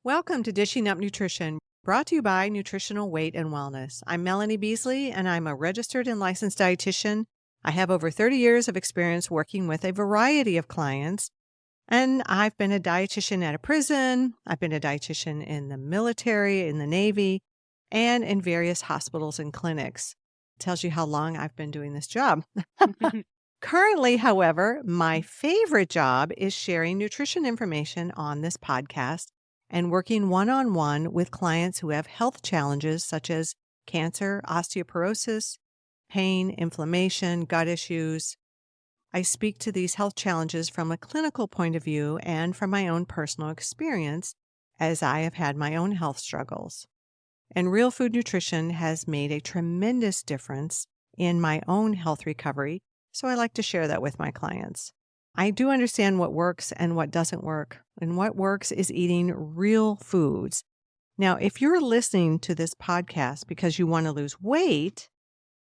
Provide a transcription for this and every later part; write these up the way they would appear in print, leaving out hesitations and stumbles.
Welcome to Dishing Up Nutrition, brought to you by Nutritional Weight and Wellness. I'm Melanie Beasley, and I'm a registered and licensed dietitian. I have over 30 years of experience working with a variety of clients, and I've been a dietitian at a prison. I've been a dietitian in the military, in the Navy, and in various hospitals and clinics. Tells you how long I've been doing this job. Currently, however, my favorite job is sharing nutrition information on this podcast and working one-on-one with clients who have health challenges such as cancer, osteoporosis, pain, inflammation, gut issues. I speak to these health challenges from a clinical point of view and from my own personal experience, as I have had my own health struggles. And real food nutrition has made a tremendous difference in my own health recovery, so I like to share that with my clients. I do understand what works and what doesn't work, and what works is eating real foods. Now, if you're listening to this podcast because you want to lose weight,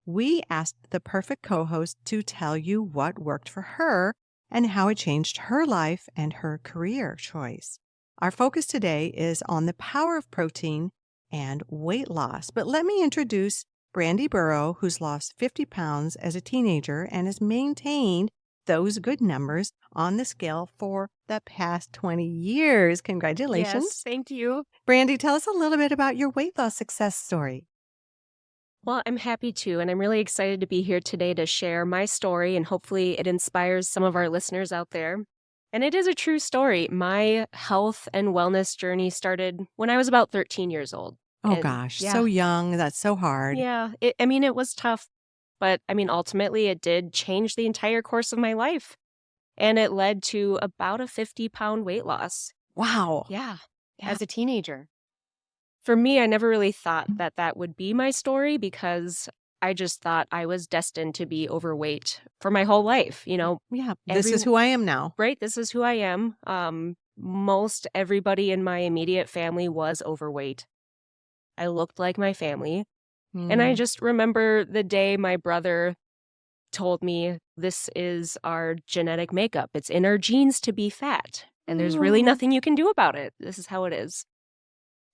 we asked the perfect co-host to tell you what worked for her and how it changed her life and her career choice. Our focus today is on the power of protein and weight loss. But let me introduce Brandy Burrow, who's lost 50 pounds as a teenager and has maintained those good numbers on the scale for the past 20 years. Congratulations. Yes, thank you. Brandy, tell us a little bit about your weight loss success story. Well, I'm happy to, and I'm really excited to be here today to share my story, and hopefully it inspires some of our listeners out there. And it is a true story. My health and wellness journey started when I was about 13 years old. Oh, And gosh, yeah, so young. That's so hard. yeah. It was tough, but ultimately it did change the entire course of my life. And it led to about a 50-pound weight loss. Wow. Yeah. As a teenager. For me, I never really thought that would be my story because I just thought I was destined to be overweight for my whole life. Yeah, this is who I am now. Right? This is who I am. Most everybody in my immediate family was overweight. I looked like my family. And I just remember the day my brother told me, this is our genetic makeup. It's in our genes to be fat. And there's really nothing you can do about it. This is how it is.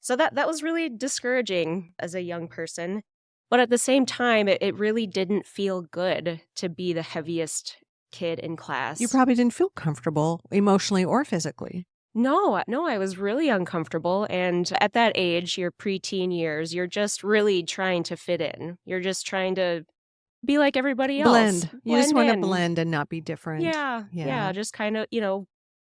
So that was really discouraging as a young person. But at the same time, it really didn't feel good to be the heaviest kid in class. You probably didn't feel comfortable emotionally or physically. No, I was really uncomfortable. And at that age, your preteen years, you're just really trying to fit in. You're just trying to be like everybody else. Blend. You just want to in. blend and not be different. Yeah. Just kind of,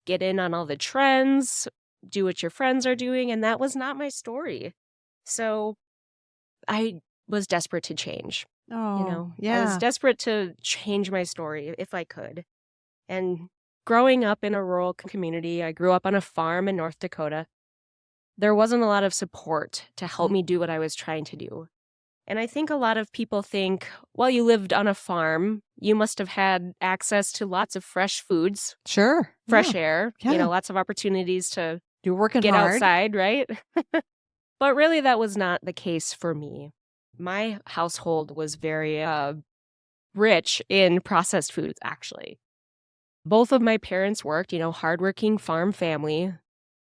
get in on all the trends, do what your friends are doing. And that was not my story. So I was desperate to change. Oh, I was desperate to change my story if I could. And growing up in a rural community, I grew up on a farm in North Dakota. There wasn't a lot of support to help me do what I was trying to do. And I think a lot of people think, well, you lived on a farm, you must have had access to lots of fresh foods. Sure. Fresh air, Yeah. lots of opportunities to You're working get hard. outside, right? But really, that was not the case for me. My household was very rich in processed foods, actually. Both of my parents worked, hardworking farm family.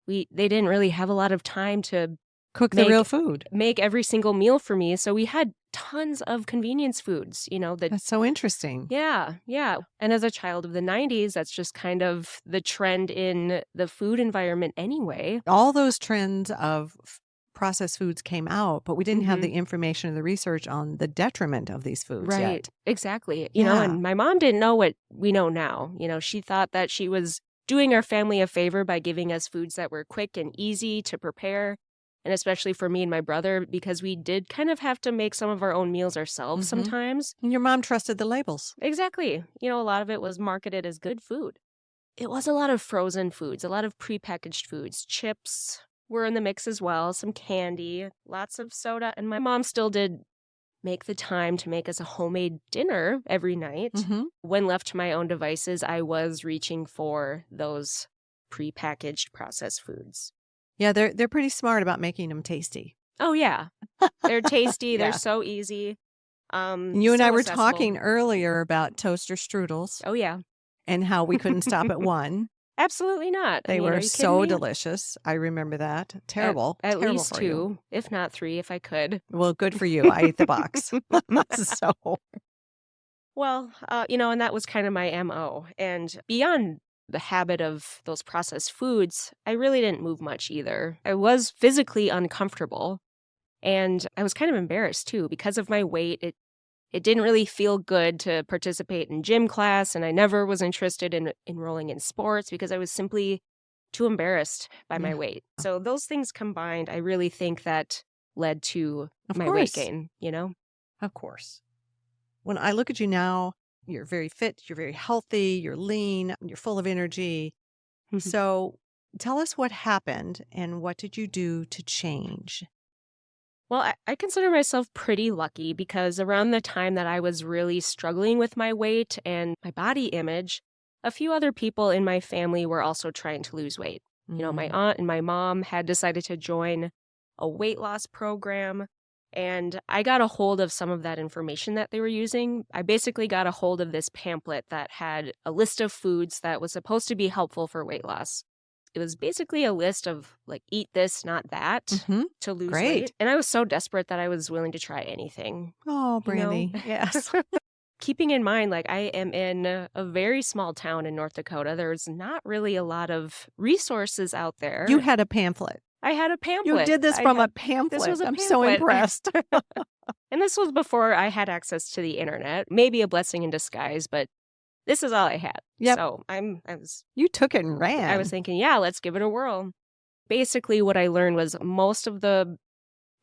They didn't really have a lot of time to Cook the real food. make every single meal for me. So we had tons of convenience foods, That's so interesting. Yeah. And as a child of the 90s, that's just kind of the trend in the food environment anyway. All those trends of processed foods came out, but we didn't have the information or the research on the detriment of these foods Right. yet. Exactly. Yeah. And my mom didn't know what we know now. She thought that she was doing our family a favor by giving us foods that were quick and easy to prepare. And especially for me and my brother, because we did kind of have to make some of our own meals ourselves sometimes. And your mom trusted the labels. Exactly. A lot of it was marketed as good food. It was a lot of frozen foods, a lot of prepackaged foods. Chips were in the mix as well, some candy, lots of soda. And my mom still did make the time to make us a homemade dinner every night. When left to my own devices, I was reaching for those prepackaged processed foods. Yeah, they're pretty smart about making them tasty. Oh, yeah. They're tasty. Yeah. They're so easy. And you and so I were accessible. talking earlier about toaster strudels Oh, yeah. and how we couldn't stop at one. Absolutely not. I They mean, were are you kidding so me? delicious. I remember that. Terrible. At Terrible least for you. 2, if not 3, if I could. Well, good for you. I ate the box. So Well, and that was kind of my MO. And beyond the habit of those processed foods, I really didn't move much either. I was physically uncomfortable and I was kind of embarrassed too because of my weight. It didn't really feel good to participate in gym class, and I never was interested in enrolling in sports because I was simply too embarrassed by my yeah, weight. So those things combined, I really think that led to of my weight course. gain. Of course. When I look at you now, you're very fit, you're very healthy, you're lean, you're full of energy. So tell us what happened and what did you do to change? Well, I consider myself pretty lucky because around the time that I was really struggling with my weight and my body image, a few other people in my family were also trying to lose weight. My Mm. aunt and my mom had decided to join a weight loss program, and I got a hold of some of that information that they were using. I basically got a hold of this pamphlet that had a list of foods that was supposed to be helpful for weight loss. It was basically a list of like, eat this, not that, Mm-hmm. to lose Great. weight. And I was so desperate that I was willing to try anything. Oh, You know? Brandy. Yes. Keeping in mind, like, I am in a very small town in North Dakota. There's not really a lot of resources out there. You had a pamphlet. I had a You pamphlet. did this I from a had- pamphlet. This was a I'm so pamphlet. impressed. And this was before I had access to the internet. Maybe a blessing in disguise, but this is all I had. Yep. So You took it and ran. I was thinking, yeah, let's give it a whirl. Basically, what I learned was most of the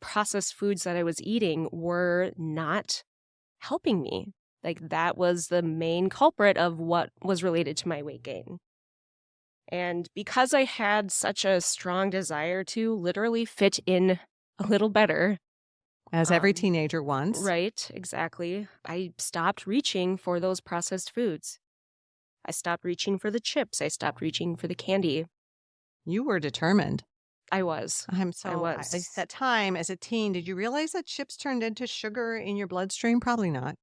processed foods that I was eating were not helping me. Like, that was the main culprit of what was related to my weight gain. And because I had such a strong desire to literally fit in a little better, As every teenager wants. right, exactly, I stopped reaching for those processed foods. I stopped reaching for the chips. I stopped reaching for the candy. You were determined. I was. I was. At that time, as a teen, did you realize that chips turned into sugar in your bloodstream? Probably not.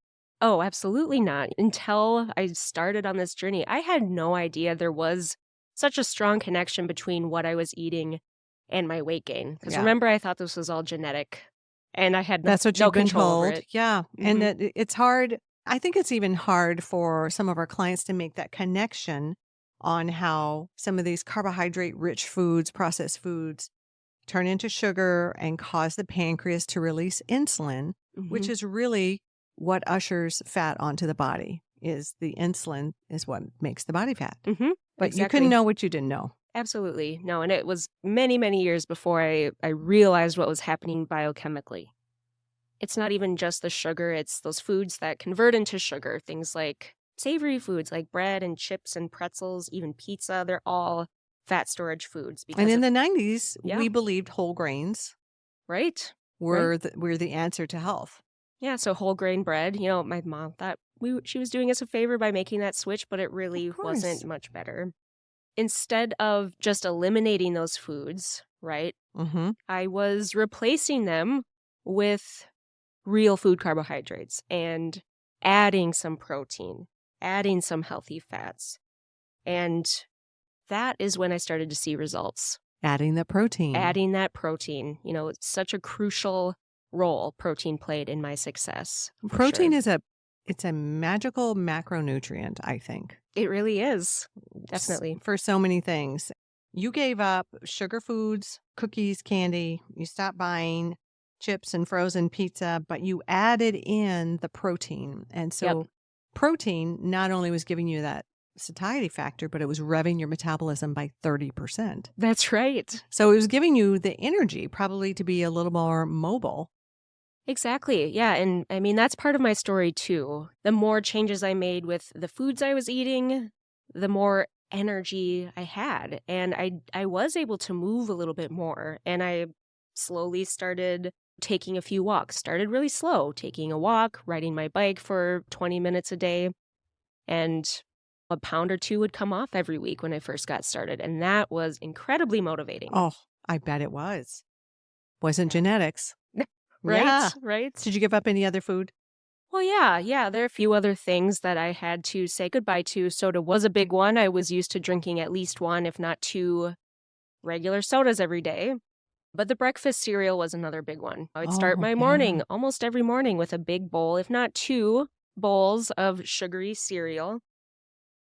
Oh, absolutely not. Until I started on this journey, I had no idea there was such a strong connection between what I was eating and my weight gain. Because remember, I thought this was all genetic, and I had That's what no you've been control over told. it. Yeah. And it's hard. I think it's even hard for some of our clients to make that connection on how some of these carbohydrate rich foods, processed foods, turn into sugar and cause the pancreas to release insulin, which is really what ushers fat onto the body. Is the insulin is what makes the body fat. But you couldn't know what you didn't know. Absolutely. No, and it was many, many years before I realized what was happening biochemically. It's not even just the sugar, it's those foods that convert into sugar. Things like savory foods like bread and chips and pretzels, even pizza, they're all fat storage foods. And in the 90s, we believed whole grains were the answer to health. Yeah, so whole grain bread, my mom thought she was doing us a favor by making that switch, but it really wasn't much better. Instead of just eliminating those foods, right, I was replacing them with real food carbohydrates and adding some protein, adding some healthy fats. And that is when I started to see results. Adding that protein. It's such a crucial role protein played in my success. Protein is it's a magical macronutrient, I think. It really is. Definitely. For so many things. You gave up sugar foods, cookies, candy. You stopped buying chips and frozen pizza, but you added in the protein. And so protein not only was giving you that satiety factor, but it was revving your metabolism by 30%. That's right. So it was giving you the energy probably to be a little more mobile. Exactly. Yeah. And I mean, that's part of my story too. The more changes I made with the foods I was eating, the more energy I had. And I was able to move a little bit more. And I slowly started taking a few walks, started really slow, taking a walk, riding my bike for 20 minutes a day. And a pound or two would come off every week when I first got started. And that was incredibly motivating. Oh, I bet it was. Wasn't genetics. Right, Yeah. right. Did you give up any other food? Well, yeah, there are a few other things that I had to say goodbye to. Soda was a big one. I was used to drinking at least one, if not two, regular sodas every day. But the breakfast cereal was another big one. I'd start Oh, my yeah. morning almost every morning with a big bowl, if not two bowls of sugary cereal.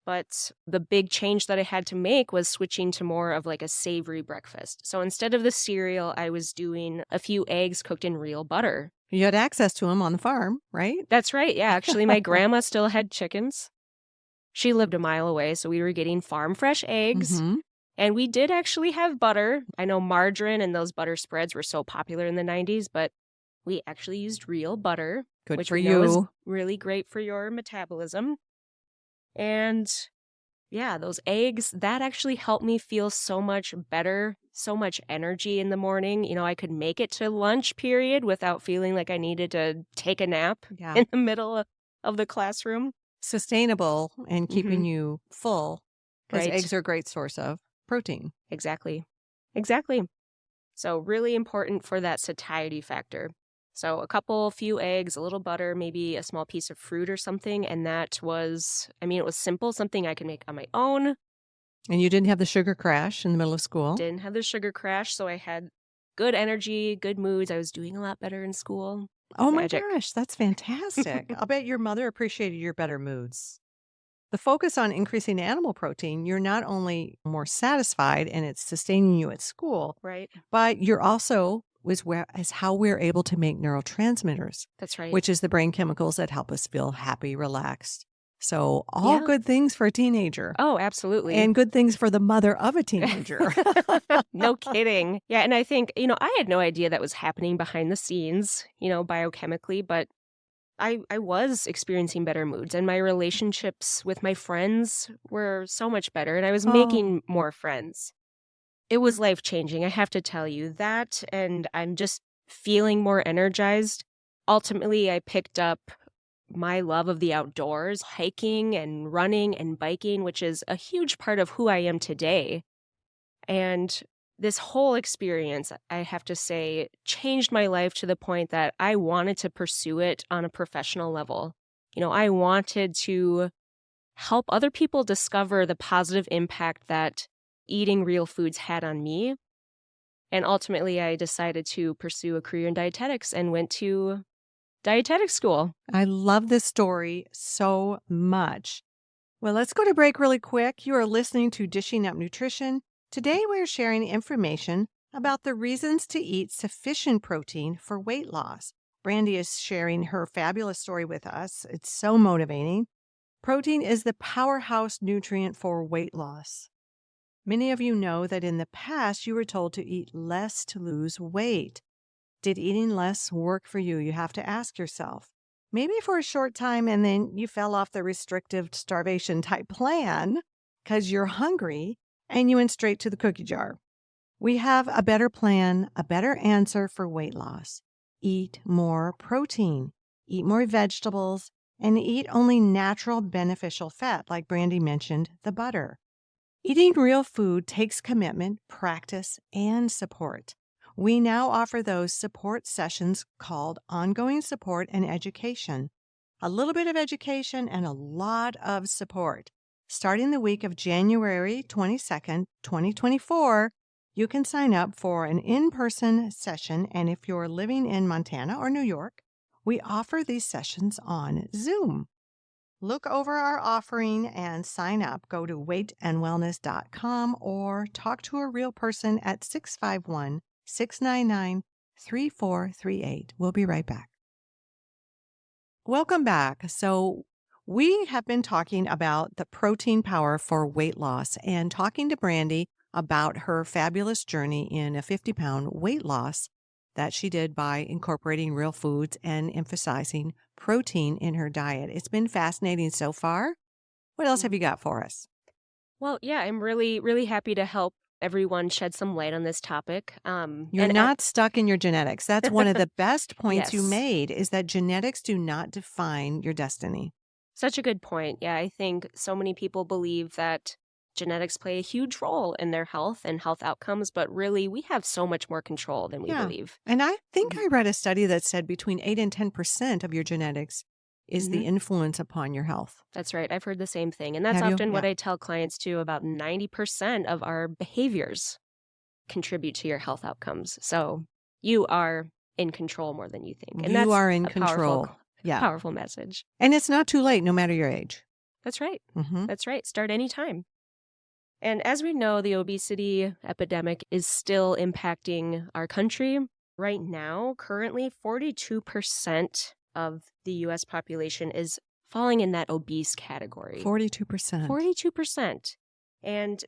But the big change that I had to make was switching to more of like a savory breakfast. So instead of the cereal, I was doing a few eggs cooked in real butter. You had access to them on the farm, right? That's right. Yeah, actually, my grandma still had chickens. She lived a mile away, so we were getting farm fresh eggs. Mm-hmm. And we did actually have butter. I know margarine and those butter spreads were so popular in the 90s, but we actually used real butter, Good which for we know is you. really great for your metabolism. And yeah, those eggs, that actually helped me feel so much better, so much energy in the morning. I could make it to lunch period without feeling like I needed to take a nap Yeah. in the middle of the classroom. Sustainable and keeping Hmm. you full because Right. eggs are a great source of protein. Exactly. Exactly. So really important for that satiety factor. So a few eggs, a little butter, maybe a small piece of fruit or something. And that was, it was simple, something I could make on my own. And you didn't have the sugar crash in the middle of school. Didn't have the sugar crash, so I had good energy, good moods. I was doing a lot better in school. Oh my Magic. gosh, that's fantastic. I'll bet your mother appreciated your better moods. The focus on increasing animal protein, you're not only more satisfied and it's sustaining you at school, Right? but you're also is how we're able to make neurotransmitters, That's right. which is the brain chemicals that help us feel happy, relaxed. So all Yeah. good things for a teenager Oh, absolutely. and good things for the mother of a teenager. No kidding. Yeah, and I think, I had no idea that was happening behind the scenes, biochemically, but I was experiencing better moods and my relationships with my friends were so much better and I was Oh, making more friends. It was life-changing, I have to tell you that, and I'm just feeling more energized. Ultimately, I picked up my love of the outdoors, hiking and running and biking, which is a huge part of who I am today. And this whole experience, I have to say, changed my life to the point that I wanted to pursue it on a professional level. I wanted to help other people discover the positive impact that eating real foods had on me. And ultimately, I decided to pursue a career in dietetics and went to dietetic school. I love this story so much. Well, let's go to break really quick. You are listening to Dishing Up Nutrition. Today, we're sharing information about the reasons to eat sufficient protein for weight loss. Brandy is sharing her fabulous story with us. It's so motivating. Protein is the powerhouse nutrient for weight loss. Many of you know that in the past, you were told to eat less to lose weight. Did eating less work for you? You have to ask yourself. Maybe for a short time and then you fell off the restrictive starvation type plan because you're hungry and you went straight to the cookie jar. We have a better plan, a better answer for weight loss. Eat more protein, eat more vegetables, and eat only natural beneficial fat, like Brandy mentioned, the butter. Eating real food takes commitment, practice, and support. We now offer those support sessions called ongoing support and education. A little bit of education and a lot of support. Starting the week of January 22nd, 2024, you can sign up for an in person session. And if you're living in Montana or New York, we offer these sessions on Zoom. Look over our offering and sign up. Go to weightandwellness.com or talk to a real person at 651 699 3438. We'll be right back. Welcome back. So, we have been talking about the protein power for weight loss and talking to Brandy about her fabulous journey in a 50-pound weight loss that she did by incorporating real foods and emphasizing protein in her diet. It's been fascinating so far. What else have you got for us? Well, yeah, I'm really, really happy to help everyone shed some light on this topic. You're not stuck in your genetics. That's one of the best points you Yes, made is that genetics do not define your destiny. such a good point. Yeah, I think so many people believe that genetics play a huge role in their health and health outcomes, but really we have so much more control than we Yeah. believe. And I think Mhm. I read a study that said between 8 and 10% of your genetics is the influence upon your health. That's right. I've heard the same thing. And that's Have you? often what Yeah. I tell clients too. About 90% of our behaviors contribute to your health outcomes. So you are in control more than you think. And You that's are in a control. Yeah. powerful message. And it's not too late, no matter your age. That's right. Mm-hmm. That's right. Start anytime. And as we know, the obesity epidemic is still impacting our country. Right now, currently, 42% of the U.S. population is falling in that obese category. 42%. 42%. And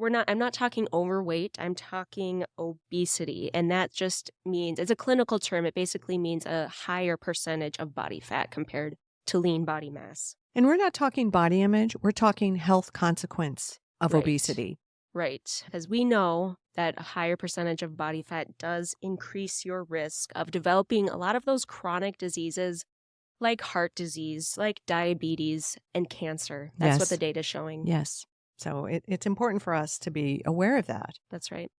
I'm not talking overweight, I'm talking obesity. And that just means, it's a clinical term, it basically means a higher percentage of body fat compared to lean body mass. And we're not talking body image, we're talking health consequence of obesity. Right. As we know that a higher percentage of body fat does increase your risk of developing a lot of those chronic diseases like heart disease, like diabetes, and cancer. That's what the data is showing. Yes. So it's important for us to be aware of that. That's right.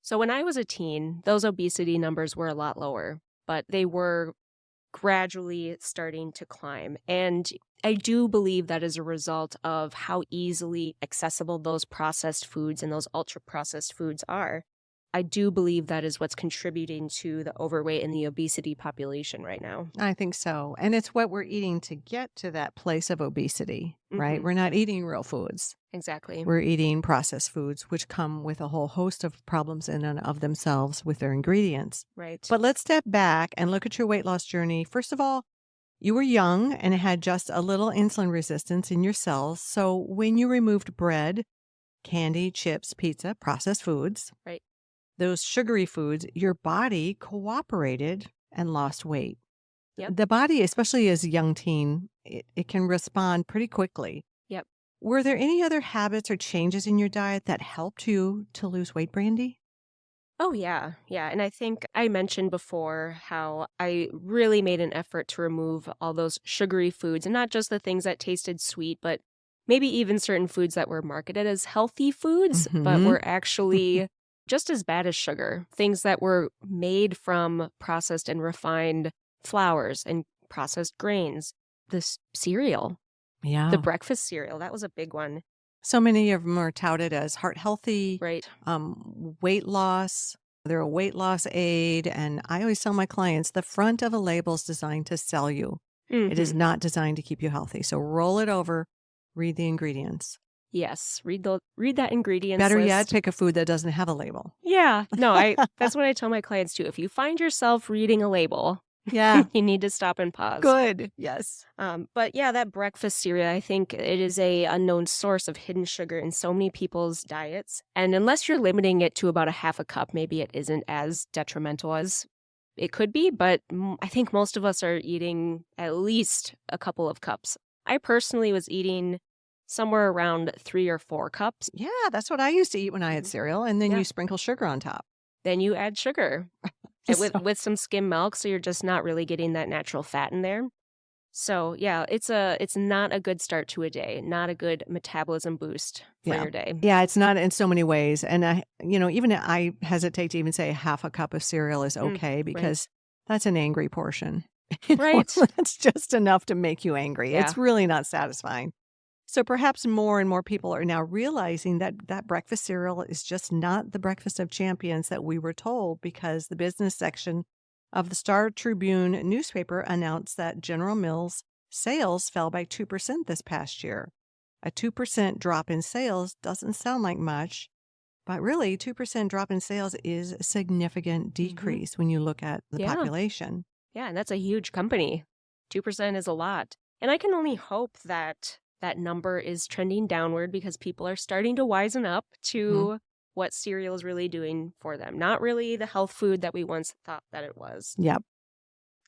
So when I was a teen, those obesity numbers were a lot lower, but they were gradually starting to climb. And I do believe that is a result of how easily accessible those processed foods and those ultra-processed foods are. I do believe that is what's contributing to the overweight and the obesity population right now. I think so. And it's what we're eating to get to that place of obesity, right? We're not eating real foods. Exactly. We're eating processed foods, which come with a whole host of problems in and of themselves with their ingredients. Right. But let's step back and look at your weight loss journey. First of all, you were young and had just a little insulin resistance in your cells. So when you removed bread, candy, chips, pizza, processed foods, right, those sugary foods, your body cooperated and lost weight. Yep. The body, especially as a young teen, it can respond pretty quickly. Yep. Were there any other habits or changes in your diet that helped you to lose weight, Brandy? Oh, yeah. Yeah. And I think I mentioned before how I really made an effort to remove all those sugary foods, and not just the things that tasted sweet, but maybe even certain foods that were marketed as healthy foods, but were actually just as bad as sugar. Things that were made from processed and refined flours and processed grains. This cereal. Yeah. The breakfast cereal. That was a big one. So many of them are touted as heart healthy, right? Weight loss. They're a weight loss aid. And I always tell my clients, the front of a label is designed to sell you. It is not designed to keep you healthy. So roll it over, read the ingredients. Yes, read that ingredients Better list. yet, pick a food that doesn't have a label. Yeah, no, that's what I tell my clients too. If you find yourself reading a label, you need to stop and pause. Good, yes. But yeah, that breakfast cereal, I think it is a unknown source of hidden sugar in so many people's diets. And unless you're limiting it to about a half a cup, maybe it isn't as detrimental as it could be. But I think most of us are eating at least a couple of cups. I personally was eating somewhere around 3 or 4 cups. Yeah, that's what I used to eat when I had cereal. And then you sprinkle sugar on top. Then you add sugar with some skim milk, so you're just not really getting that natural fat in there. So yeah, it's not a good start to a day, not a good metabolism boost for your day. Yeah, it's not in so many ways. And even I hesitate to even say half a cup of cereal is okay because that's an angry portion. Right. That's just enough to make you angry. Yeah. It's really not satisfying. So perhaps more and more people are now realizing that breakfast cereal is just not the breakfast of champions that we were told, because the business section of the Star Tribune newspaper announced that General Mills sales fell by 2% this past year. A 2% drop in sales doesn't sound like much, but really 2% drop in sales is a significant decrease when you look at the population. Yeah, and that's a huge company. 2% is a lot. And I can only hope that that number is trending downward because people are starting to wisen up to what cereal is really doing for them. Not really the health food that we once thought that it was. Yep.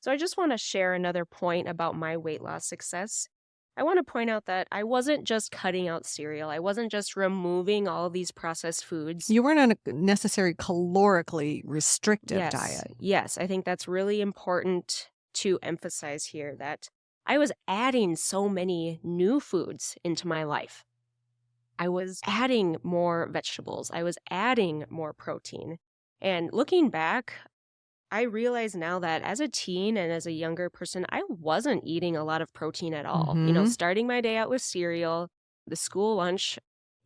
So I just want to share another point about my weight loss success. I want to point out that I wasn't just cutting out cereal. I wasn't just removing all of these processed foods. You weren't on a necessary calorically restrictive diet. Yes, I think that's really important to emphasize here, that I was adding so many new foods into my life. I was adding more vegetables. I was adding more protein. And looking back, I realize now that as a teen and as a younger person, I wasn't eating a lot of protein at all. Mm-hmm. Starting my day out with cereal, the school lunch,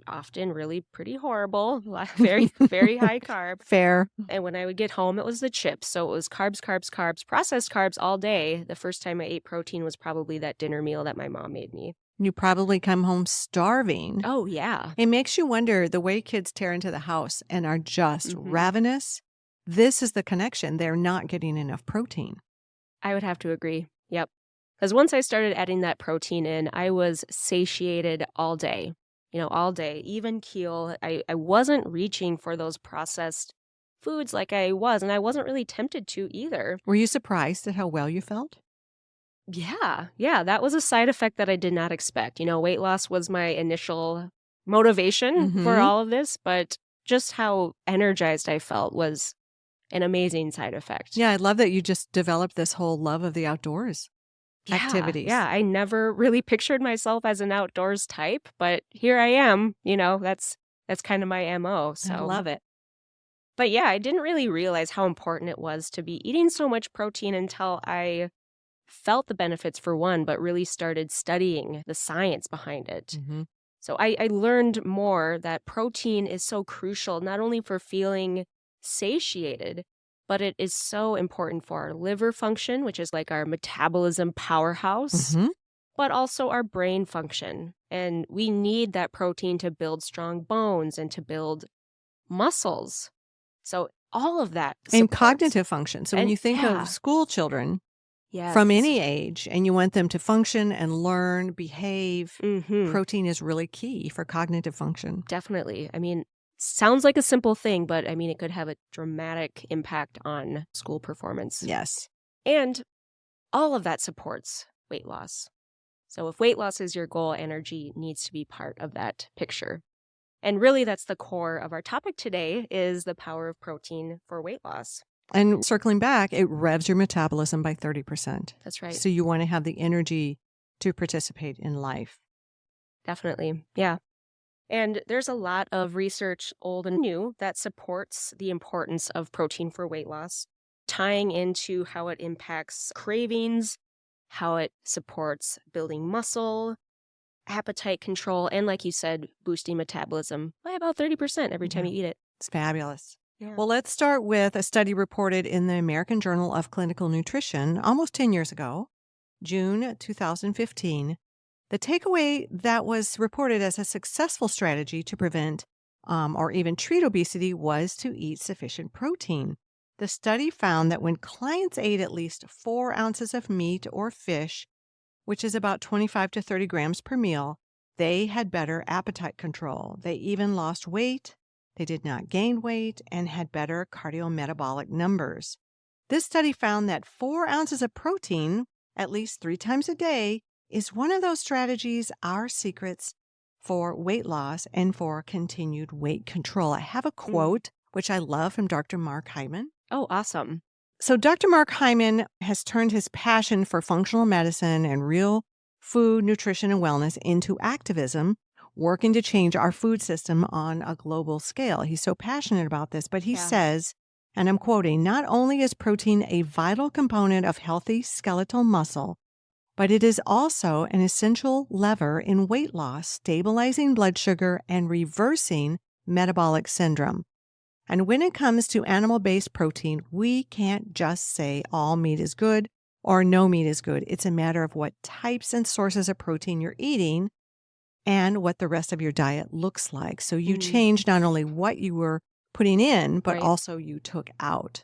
often really pretty horrible, very, very high carb. Fair. And when I would get home, it was the chips. So it was carbs, carbs, carbs, processed carbs all day. The first time I ate protein was probably that dinner meal that my mom made me. You probably come home starving. Oh, yeah. It makes you wonder the way kids tear into the house and are just Mhm. ravenous. This is the connection. They're not getting enough protein. I would have to agree. Yep. Because once I started adding that protein in, I was satiated all day. All day, even keel. I wasn't reaching for those processed foods like I was, and I wasn't really tempted to either. Were you surprised at how well you felt? Yeah, that was a side effect that I did not expect. Weight loss was my initial motivation for Mhm. all of this, but just how energized I felt was an amazing side effect. Yeah, I love that you just developed this whole love of the outdoors activities. Yeah, I never really pictured myself as an outdoors type, but here I am, that's kind of my MO, so I love it. But yeah, I didn't really realize how important it was to be eating so much protein until I felt the benefits for one, but really started studying the science behind it. Mhm. So I learned more that protein is so crucial, not only for feeling satiated, but it is so important for our liver function, which is like our metabolism powerhouse, Mhm. but also our brain function. And we need that protein to build strong bones and to build muscles. So all of that And supports. cognitive function. So when And you think yeah, of school children from yes. any age and you want them to function and learn, behave, Mm-hmm. protein is really key for cognitive function. Definitely. I mean, sounds like a simple thing, but I mean, it could have a dramatic impact on school performance. Yes. And all of that supports weight loss. So if weight loss is your goal, energy needs to be part of that picture. And really, that's the core of our topic today is the power of protein for weight loss. And circling back, it revs your metabolism by 30%. That's right. So you want to have the energy to participate in life. Definitely. Yeah. And there's a lot of research, old and new, that supports the importance of protein for weight loss, tying into how it impacts cravings, how it supports building muscle, appetite control, and like you said, boosting metabolism by about 30% every time you eat it. It's fabulous. Yeah. Well, let's start with a study reported in the American Journal of Clinical Nutrition almost 10 years ago, June 2015. The takeaway that was reported as a successful strategy to prevent or even treat obesity was to eat sufficient protein. The study found that when clients ate at least 4 ounces of meat or fish, which is about 25 to 30 grams per meal, they had better appetite control. They even lost weight, they did not gain weight, and had better cardiometabolic numbers. This study found that 4 ounces of protein, at least 3 times a day, is one of those strategies, our secrets for weight loss and for continued weight control. I have a quote, which I love from Dr. Mark Hyman. Oh, awesome. So Dr. Mark Hyman has turned his passion for functional medicine and real food, nutrition, and wellness into activism, working to change our food system on a global scale. He's so passionate about this, but he says, and I'm quoting, not only is protein a vital component of healthy skeletal muscle, but it is also an essential lever in weight loss, stabilizing blood sugar, and reversing metabolic syndrome. And when it comes to animal-based protein, we can't just say all meat is good or no meat is good. It's a matter of what types and sources of protein you're eating and what the rest of your diet looks like. So you change not only what you were putting in, but also you took out.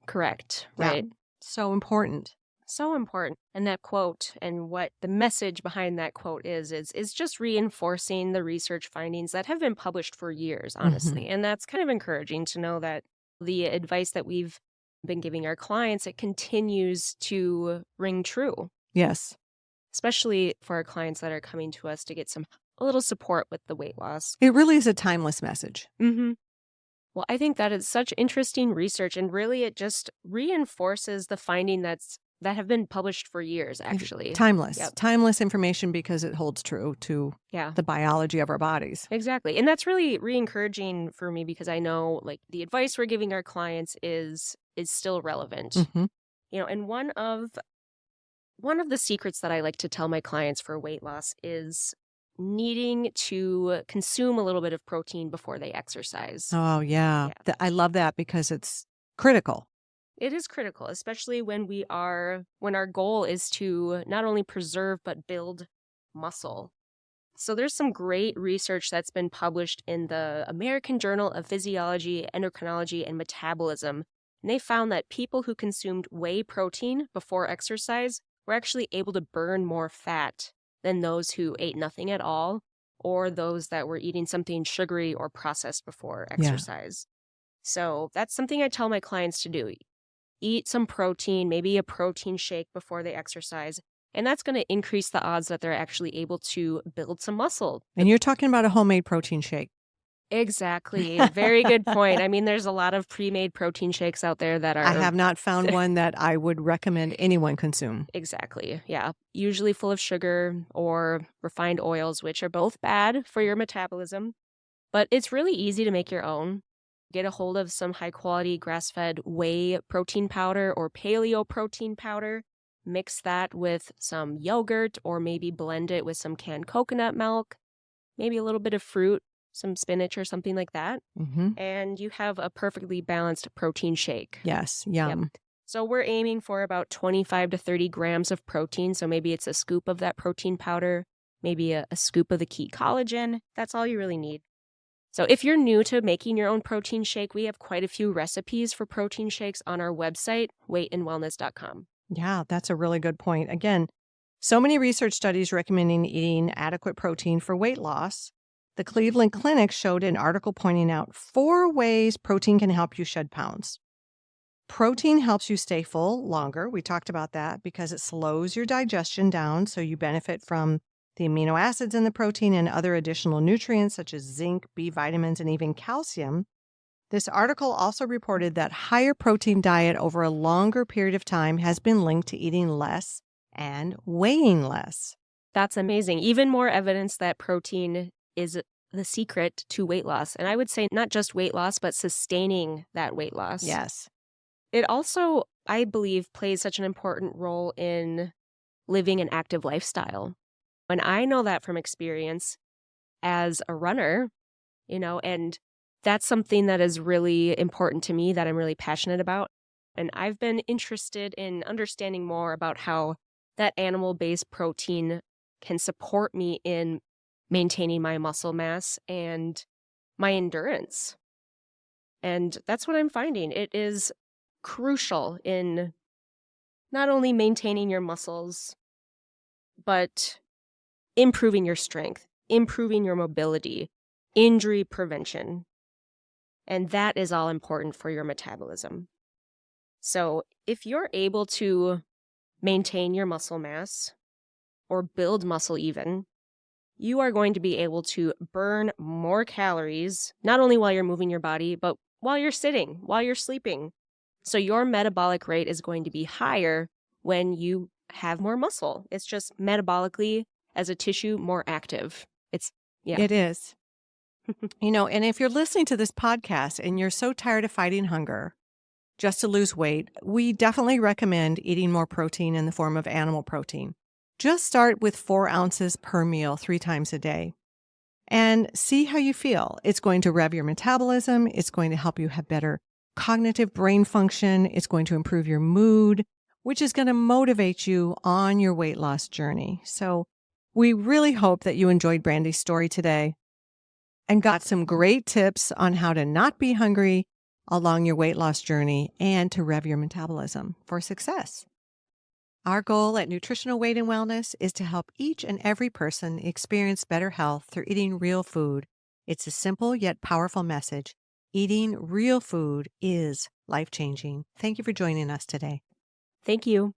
Correct. Yeah. Right. So important. So important. And that quote and what the message behind that quote is just reinforcing the research findings that have been published for years, honestly. And that's kind of encouraging to know that the advice that we've been giving our clients, it continues to ring true. Yes. Especially for our clients that are coming to us to get a little support with the weight loss. It really is a timeless message. Mm-hmm. Well, I think that is such interesting research, and really it just reinforces the finding that's that have been published for years, actually. Timeless. Yep. Timeless information because it holds true to the biology of our bodies. Exactly. And that's really re-encouraging for me because I know like the advice we're giving our clients is still relevant. Mm-hmm. And one of the secrets that I like to tell my clients for weight loss is needing to consume a little bit of protein before they exercise. Oh, yeah. I love that because it's critical. It is critical, especially when our goal is to not only preserve but build muscle. So there's some great research that's been published in the American Journal of Physiology, Endocrinology, and Metabolism. And they found that people who consumed whey protein before exercise were actually able to burn more fat than those who ate nothing at all, or those that were eating something sugary or processed before exercise. So that's something I tell my clients to do. Eat some protein, maybe a protein shake before they exercise. And that's going to increase the odds that they're actually able to build some muscle. And you're talking about a homemade protein shake. Exactly. Very good point. I mean, there's a lot of pre-made protein shakes out there that are... I have not found one that I would recommend anyone consume. Exactly. Yeah. Usually full of sugar or refined oils, which are both bad for your metabolism. But it's really easy to make your own. Get a hold of some high-quality grass-fed whey protein powder or paleo protein powder. Mix that with some yogurt or maybe blend it with some canned coconut milk, maybe a little bit of fruit, some spinach or something like that. Mm-hmm. And you have a perfectly balanced protein shake. Yes, yum. Yep. So we're aiming for about 25 to 30 grams of protein. So maybe it's a scoop of that protein powder, maybe a scoop of the key collagen. That's all you really need. So if you're new to making your own protein shake, we have quite a few recipes for protein shakes on our website, weightandwellness.com. Yeah, that's a really good point. Again, so many research studies recommending eating adequate protein for weight loss. The Cleveland Clinic showed an article pointing out 4 ways protein can help you shed pounds. Protein helps you stay full longer. We talked about that because it slows your digestion down, so you benefit from the amino acids in the protein and other additional nutrients such as zinc, B vitamins, and even calcium. This article also reported that higher protein diet over a longer period of time has been linked to eating less and weighing less. That's amazing. Even more evidence that protein is the secret to weight loss. And I would say not just weight loss, but sustaining that weight loss. Yes. It also, I believe, plays such an important role in living an active lifestyle. And I know that from experience as a runner, and that's something that is really important to me, that I'm really passionate about. And I've been interested in understanding more about how that animal-based protein can support me in maintaining my muscle mass and my endurance. And that's what I'm finding. It is crucial in not only maintaining your muscles, but improving your strength, improving your mobility, injury prevention. And that is all important for your metabolism. So if you're able to maintain your muscle mass or build muscle even, you are going to be able to burn more calories, not only while you're moving your body, but while you're sitting, while you're sleeping. So your metabolic rate is going to be higher when you have more muscle. It's just metabolically, as a tissue, more active. It is. And if you're listening to this podcast and you're so tired of fighting hunger just to lose weight, we definitely recommend eating more protein in the form of animal protein. Just start with 4 ounces per meal 3 times a day and see how you feel. It's going to rev your metabolism. It's going to help you have better cognitive brain function. It's going to improve your mood, which is going to motivate you on your weight loss journey. So we really hope that you enjoyed Brandy's story today and got some great tips on how to not be hungry along your weight loss journey and to rev your metabolism for success. Our goal at Nutritional Weight and Wellness is to help each and every person experience better health through eating real food. It's a simple yet powerful message. Eating real food is life-changing. Thank you for joining us today. Thank you.